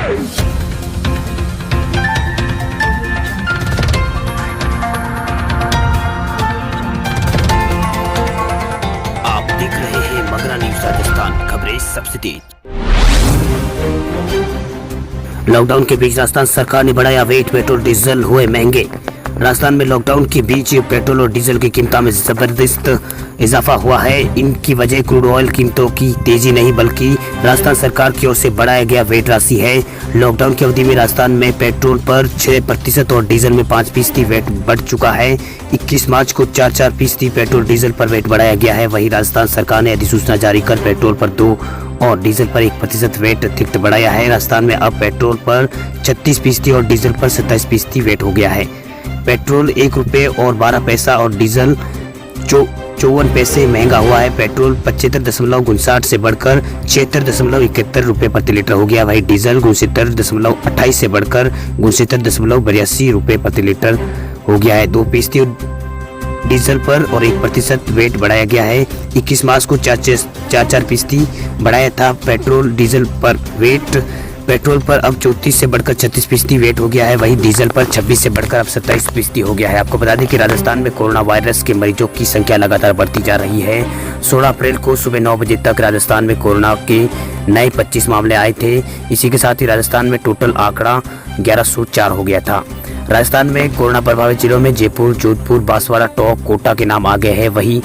आप देख रहे हैं मगरा न्यूज राजस्थान, खबरें सबसे तेज। लॉकडाउन के बीच राजस्थान सरकार ने बढ़ाया वेट, पेट्रोल डीजल हुए महंगे। राजस्थान में लॉकडाउन के बीच पेट्रोल और डीजल की कीमतों में जबरदस्त इजाफा हुआ है। इनकी वजह क्रूड ऑयल कीमतों की तेजी नहीं बल्कि राजस्थान सरकार की ओर से बढ़ाया गया वेट राशि है। लॉकडाउन की अवधि में राजस्थान में पेट्रोल पर 6% और डीजल में 5% वेट बढ़ चुका है। 21 मार्च को 4% पेट्रोल डीजल पर वेट बढ़ाया गया है। वहीं राजस्थान सरकार ने अधिसूचना जारी कर पेट्रोल पर 2 और डीजल पर 1% वेट अतिरिक्त बढ़ाया है। राजस्थान में अब पेट्रोल पर 36% और डीजल पर 27% वेट हो गया है। पेट्रोल 1 रुपये और 12 पैसा और डीजल 54 पैसे महंगा हुआ है। पेट्रोल 75.59 से बढ़कर 76.71 रुपये प्रति लीटर हो गया। वहीं डीजल 69.28 से बढ़कर 69.82 रुपये प्रति लीटर हो गया है। 2% डीजल पर और 1% वेट बढ़ाया गया है। 21 मार्च को 4% बढ़ाया था पेट्रोल डीजल पर वेट। पेट्रोल पर अब 34 से बढ़कर 36% वेट हो गया है। वहीं डीजल पर 26 से बढ़कर अब 27% हो गया है। आपको बता दें कि राजस्थान में कोरोना वायरस के मरीजों की संख्या लगातार बढ़ती जा रही है। 16 अप्रैल को सुबह 9 बजे तक राजस्थान में कोरोना के नए 25 मामले आए थे। इसी के साथ ही राजस्थान में टोटल आंकड़ा 1104 हो गया था। राजस्थान में कोरोना प्रभावित जिलों में जयपुर, जोधपुर, बांसवाड़ा, टोंक, कोटा के नाम आ गए हैं। वहीं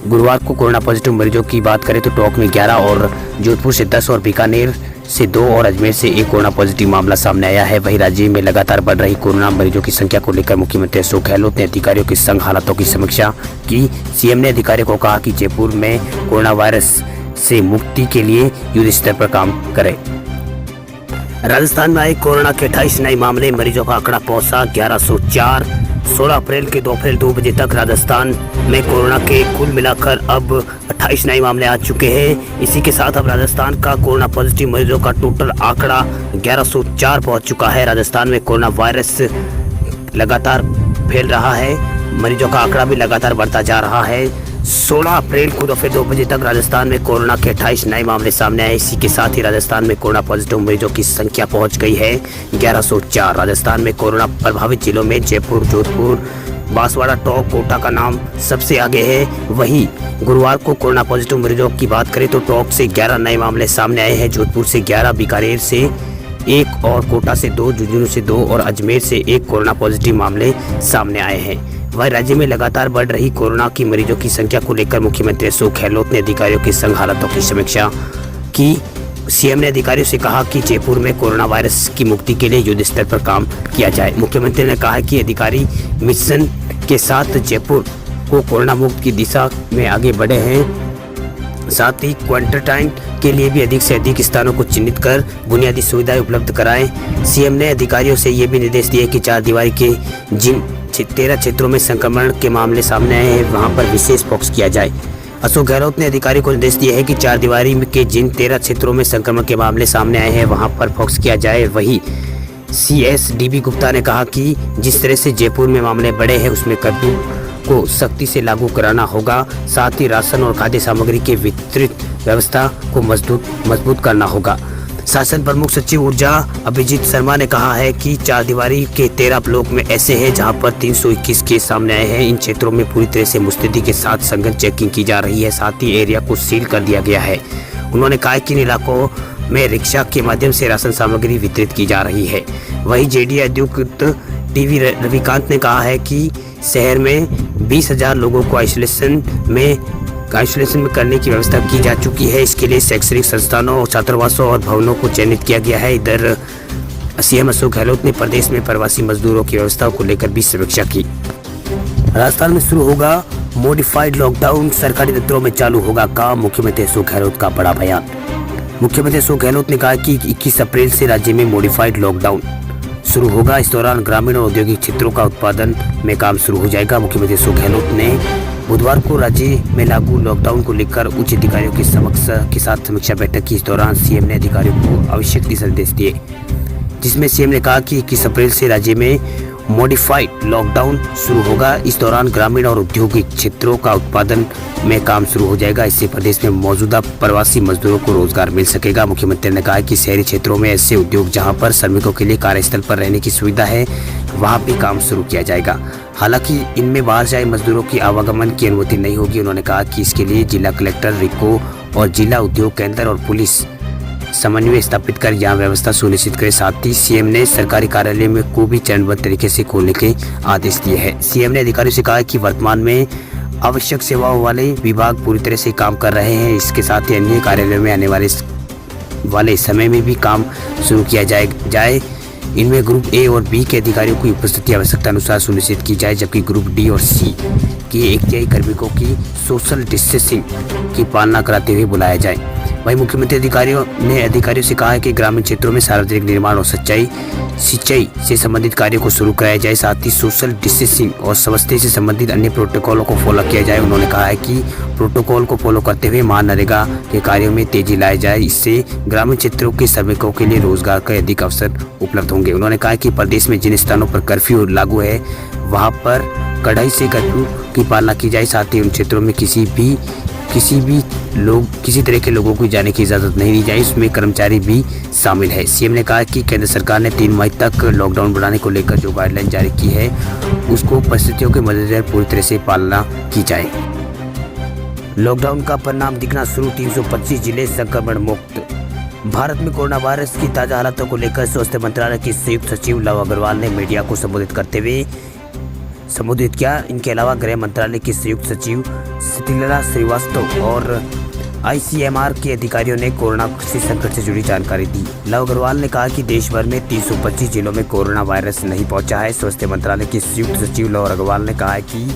गुरुवार को कोरोना पॉजिटिव मरीजों की बात करें तो टोंक में 11 और जोधपुर से 10 और बीकानेर से 2 और अजमेर से 1 कोरोना पॉजिटिव मामला सामने आया है। वहीं राज्य में लगातार बढ़ रही कोरोना मरीजों की संख्या को लेकर मुख्यमंत्री अशोक गहलोत ने अधिकारियों के संग हालातों की समीक्षा की। सीएम ने अधिकारियों को कहा कि जयपुर में कोरोना वायरस से मुक्ति के लिए युद्ध स्तर पर काम करें। राजस्थान में आए कोरोना के 28 नए मामले, मरीजों का आंकड़ा पहुंचा 1104। 16 अप्रैल के दोपहर 2 बजे तक राजस्थान में कोरोना के कुल मिलाकर अब 28 नए मामले आ चुके हैं। इसी के साथ अब राजस्थान का कोरोना पॉजिटिव मरीजों का टोटल आंकड़ा 1104 पहुंच चुका है। राजस्थान में कोरोना वायरस लगातार फैल रहा है, मरीजों का आंकड़ा भी लगातार बढ़ता जा रहा है। 16 अप्रैल को दोपहर 2 बजे तक राजस्थान में कोरोना के 28 नए मामले सामने आए। इसी के साथ ही राजस्थान में कोरोना पॉजिटिव मरीजों की संख्या पहुंच गई है 1104। राजस्थान में कोरोना प्रभावित जिलों में जयपुर, जोधपुर, बांसवाड़ा, टोंक, कोटा का नाम सबसे आगे है। वहीं गुरुवार को कोरोना पॉजिटिव मरीजों की बात करें तो टोंक से 11 नए मामले सामने आए हैं। जोधपुर से 11, बीकानेर से 1 और कोटा से 2, झुंझुनू से 2 और अजमेर से 1 कोरोना पॉजिटिव मामले सामने आए हैं। वहीं राज्य में लगातार बढ़ रही कोरोना की मरीजों की संख्या को लेकर मुख्यमंत्री अशोक गहलोत ने अधिकारियों के संग हालातों की समीक्षा की। सीएम ने अधिकारियों से कहा कि जयपुर में कोरोना वायरस की मुक्ति के लिए युद्ध स्तर पर काम किया जाए। मुख्यमंत्री ने कहा कि अधिकारी मिशन के साथ जयपुर को कोरोना मुक्त की दिशा में आगे बढ़े हैं। साथ ही क्वारंटाइन के लिए भी अधिक से अधिक स्थानों को चिन्हित कर बुनियादी सुविधाएं उपलब्ध कराएं। सीएम ने अधिकारियों से ये भी निर्देश दिए कि 4 दीवारी के जिन 13 क्षेत्रों में संक्रमण के मामले सामने आए हैं वहां पर विशेष फोकस किया जाए। अशोक गहलोत ने अधिकारियों को निर्देश दिए हैं कि 4 दीवारी के जिन 13 क्षेत्रों में संक्रमण के मामले सामने आए हैं वहां पर फोकस किया जाए। वहीं CSDB गुप्ता ने कहा कि जिस तरह से जयपुर में मामले बढ़े हैं उसमें कर्फ्यू को सख्ती से लागू कराना होगा। साथ ही राशन और खाद्य सामग्री के वितरित व्यवस्था को मजबूत करना होगा। शासन प्रमुख सचिव ऊर्जा अभिजीत शर्मा ने कहा है कि 4 दीवारी के 13 ब्लॉक में ऐसे हैं जहां पर 321 केस सामने आए हैं। इन क्षेत्रों में पूरी तरह से मुस्तैदी के साथ सघन चेकिंग की जा रही है। साथ ही एरिया को सील कर दिया गया है। उन्होंने कहा कि इन इलाकों में रिक्शा के माध्यम से राशन सामग्री वितरित की जा रही है। वहीं जेडीए अध्यक्ष टीवी रविकांत ने कहा है कि शहर में 20,000 लोगों को आइसोलेशन में करने की व्यवस्था की जा चुकी है। इसके लिए शैक्षणिक संस्थानों, छात्रावासों और भवनों को चयनित किया गया है। इधर सीएम अशोक गहलोत ने प्रदेश में प्रवासी मजदूरों की व्यवस्थाओं को लेकर भी समीक्षा की। राजस्थान में शुरू होगा मॉडिफाइड लॉकडाउन, सरकारी दफ्तरों में चालू होगा काम। मुख्यमंत्री अशोक गहलोत का बड़ा बयान। मुख्यमंत्री अशोक गहलोत ने कहा कि 21 अप्रैल से राज्य में मॉडिफाइड लॉकडाउन शुरू होगा। इस दौरान ग्रामीण और औद्योगिक क्षेत्रों का उत्पादन में काम शुरू हो जाएगा। मुख्यमंत्री अशोक गहलोत ने बुधवार को राज्य में लागू लॉकडाउन को लेकर उच्च अधिकारियों के साथ समीक्षा बैठक की। इस दौरान सीएम ने अधिकारियों को आवश्यक दिशा निर्देश दिए, जिसमें सीएम ने कहा कि 21 अप्रैल से राज्य में मॉडिफाइड लॉकडाउन शुरू होगा। इस दौरान ग्रामीण और औद्योगिक क्षेत्रों का उत्पादन में काम शुरू हो जाएगा। इससे प्रदेश में मौजूदा प्रवासी मजदूरों को रोजगार मिल सकेगा। मुख्यमंत्री ने कहा कि शहरी क्षेत्रों में ऐसे उद्योग जहां पर श्रमिकों के लिए कार्यस्थल पर रहने की सुविधा है वहां भी काम शुरू किया जाएगा। हालांकि इनमें बाहर से आए मजदूरों की आवागमन की अनुमति नहीं होगी। उन्होंने कहा कि इसके लिए जिला कलेक्टर, रिको और जिला उद्योग केंद्र और पुलिस समन्वय स्थापित कर यहाँ व्यवस्था सुनिश्चित करे। साथ ही सीएम ने सरकारी कार्यालय में को भी चरणबद्ध तरीके से खोलने के आदेश दिए हैं। सीएम ने अधिकारियों से कहा कि वर्तमान में आवश्यक सेवाओं वाले विभाग पूरी तरह से काम कर रहे हैं। इसके साथ ही अन्य कार्यालयों में आने वाले समय में भी काम शुरू किया जाए। इनमें ग्रुप ए और बी के अधिकारियों की उपस्थिति आवश्यकता अनुसार सुनिश्चित की जाए, जबकि ग्रुप डी और सी की 1 तिहाई कार्मिकों की सोशल डिस्टेंसिंग की पालना कराते हुए बुलाया जाए। वहीं मुख्यमंत्री अधिकारियों से कहा है कि ग्रामीण क्षेत्रों में सार्वजनिक निर्माण और सिंचाई से संबंधित कार्यों को शुरू कराया जाए। साथ ही सोशल डिस्टेंसिंग और स्वास्थ्य से संबंधित अन्य प्रोटोकॉलों को फॉलो किया जाए। उन्होंने कहा है कि प्रोटोकॉल को फॉलो करते हुए महानरेगा के कार्यों में तेजी लाई जाए। इससे ग्रामीण क्षेत्रों के श्रमिकों के लिए रोजगार के अधिक अवसर उपलब्ध होंगे। उन्होंने कहा कि प्रदेश में जिन स्थानों पर कर्फ्यू लागू है वहाँ पर कड़ाई से कर्फ्यू की पालना की जाए। साथ ही उन क्षेत्रों में किसी तरह के लोगों को जाने की इजाज़त नहीं दी जाए, इसमें कर्मचारी भी शामिल है। सीएम ने कहा कि केंद्र सरकार ने 3 मई तक लॉकडाउन बढ़ाने को लेकर जो गाइडलाइन जारी की है उसको परिस्थितियों के मद्देनजर पूरी तरह से पालना की जाए। लॉकडाउन का परिणाम दिखना शुरू, 325 जिले संक्रमण मुक्त। भारत में कोरोना वायरस की ताज़ा हालातों को लेकर स्वास्थ्य मंत्रालय के संयुक्त सचिव लव अग्रवाल ने मीडिया को संबोधित किया। इनके अलावा गृह मंत्रालय के संयुक्त सचिव शीतला श्रीवास्तव और आईसीएमआर के अधिकारियों ने कोरोना से संकट से जुड़ी जानकारी दी। लव अग्रवाल ने कहा कि देश भर में 325 जिलों में कोरोना वायरस नहीं पहुंचा है। स्वास्थ्य मंत्रालय के संयुक्त सचिव लव अग्रवाल ने कहा है कि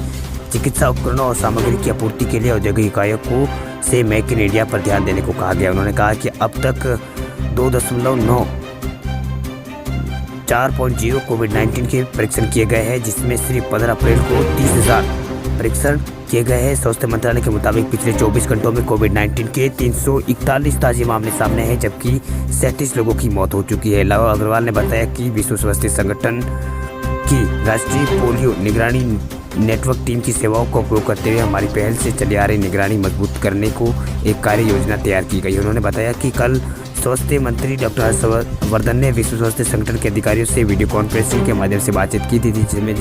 चिकित्सा उपकरणों और सामग्री की आपूर्ति के लिए औद्योगिक इकाइयों को से मेक इन इंडिया पर ध्यान देने को कहा गया। उन्होंने कहा कि अब तक 4.0 कोविड-19 के परीक्षण किए गए हैं, जिसमें सिर्फ 15 अप्रैल को 30,000 परीक्षण किए गए हैं। स्वास्थ्य मंत्रालय के मुताबिक पिछले 24 घंटों में कोविड-19 के 341 ताजे मामले सामने हैं, जबकि 37 लोगों की मौत हो चुकी है। लव अग्रवाल ने बताया कि विश्व स्वास्थ्य संगठन की राष्ट्रीय पोलियो निगरानी नेटवर्क टीम की सेवाओं का उपयोग करते हुए हमारी पहल से चली आ रही निगरानी मजबूत करने को एक कार्य योजना तैयार की गई। उन्होंने बताया कि कल स्वास्थ्य मंत्री डॉक्टर हर्षवर्धन ने विश्व स्वास्थ्य संगठन के अधिकारियों से वीडियो कॉन्फ्रेंसिंग के माध्यम से बातचीत की थी, जिसमें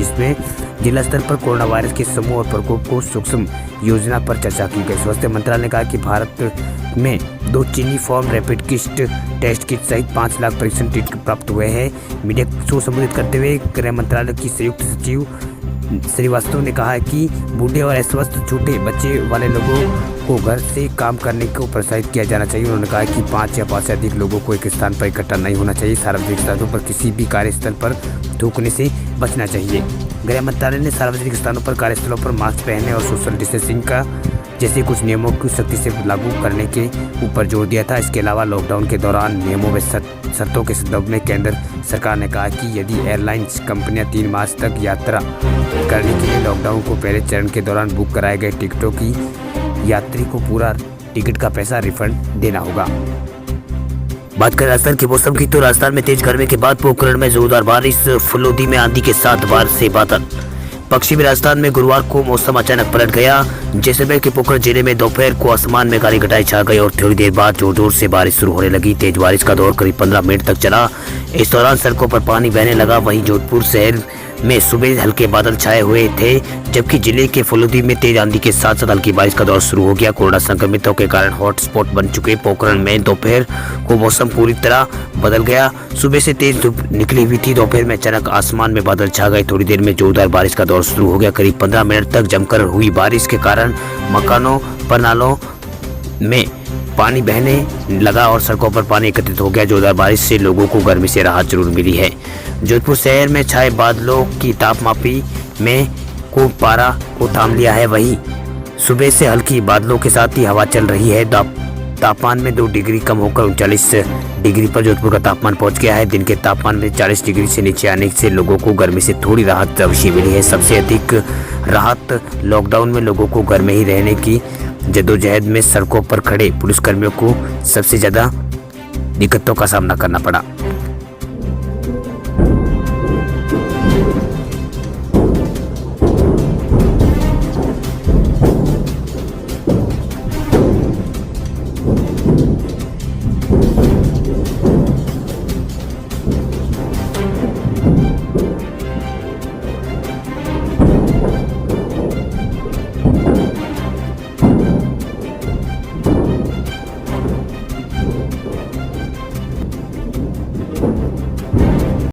जिला स्तर पर कोरोना वायरस के समूह और प्रकोप को सूक्ष्म योजना पर चर्चा की गई। स्वास्थ्य मंत्रालय ने कहा कि भारत में 2 चीनी firm rapid kit test kit सहित 5 लाख परीक्षण किट प्राप्त हुए हैं। मीडिया को संबोधित करते हुए गृह मंत्रालय की संयुक्त सचिव श्रीवास्तव ने कहा कि बूढ़े और अस्वस्थ छोटे बच्चे वाले लोगों को घर से काम करने को प्रोत्साहित किया जाना चाहिए। उन्होंने कहा कि 5 या 5 से अधिक लोगों को एक स्थान पर इकट्ठा नहीं होना चाहिए। सार्वजनिक स्थानों पर किसी भी कार्यस्थल पर थूकने से बचना चाहिए। गृह मंत्रालय ने सार्वजनिक स्थानों पर कार्यस्थलों पर मास्क पहनने और सोशल डिस्टेंसिंग का जैसे कुछ नियमों को सख्ती से लागू करने के ऊपर जोर दिया था। इसके अलावा लॉकडाउन के दौरान नियमों व शर्तों के संदर्भ में केंद्र सरकार ने कहा कि यदि एयरलाइंस कंपनियां 3 मार्च तक यात्रा करने के लिए लॉकडाउन को पहले चरण के दौरान बुक कराए गए टिकटों की यात्री को पूरा टिकट का पैसा रिफंड देना होगा। बात करें राजस्थान के मौसम की, तो राजस्थान में तेज गर्मी के बाद पोखरण में जोरदार बारिश, फुलोदी में आंधी के साथ बारिश से बादल। पश्चिमी राजस्थान में गुरुवार को मौसम अचानक पलट गया। जैसलमेर के पोखरण जिले में दोपहर को आसमान में काली घटाएं छा गई और थोड़ी देर बाद जोर जोर से बारिश शुरू होने लगी। तेज बारिश का दौर करीब 15 मिनट तक चला। इस दौरान सड़कों पर पानी बहने लगा। वहीं जोधपुर शहर में सुबह हल्के बादल छाए हुए थे, जबकि जिले के फुलोदी में तेज आंधी के साथ साथ हल्की बारिश का दौर शुरू हो गया। कोरोना संक्रमितों के कारण हॉटस्पॉट बन चुके पोखरण में दोपहर को मौसम पूरी तरह बदल गया। सुबह से तेज धूप निकली हुई थी। दोपहर में अचानक आसमान में बादल छा गए। थोड़ी देर में जोरदार बारिश का दौर शुरू हो गया। करीब 15 मिनट तक जमकर हुई बारिश के कारण मकानों पर नालों में पानी बहने लगा और सड़कों पर पानी एकत्रित हो गया। जोरदार बारिश से लोगों को गर्मी से राहत जरूर मिली है। जोधपुर शहर में छाए बादलों की तापमापी में को पारा को थाम लिया है। वहीं सुबह से हल्की बादलों के साथ ही हवा चल रही है। तापमान में 2 डिग्री कम होकर 39 डिग्री पर जोधपुर का तापमान पहुंच गया है। दिन के तापमान में 40 डिग्री से नीचे आने से लोगों को गर्मी से थोड़ी राहत अवश्य मिली है। सबसे अधिक राहत लॉकडाउन में लोगों को घर में ही रहने की जद्दोजहद में सड़कों पर खड़े पुलिसकर्मियों को सबसे ज्यादा दिक्कतों का सामना करना पड़ा।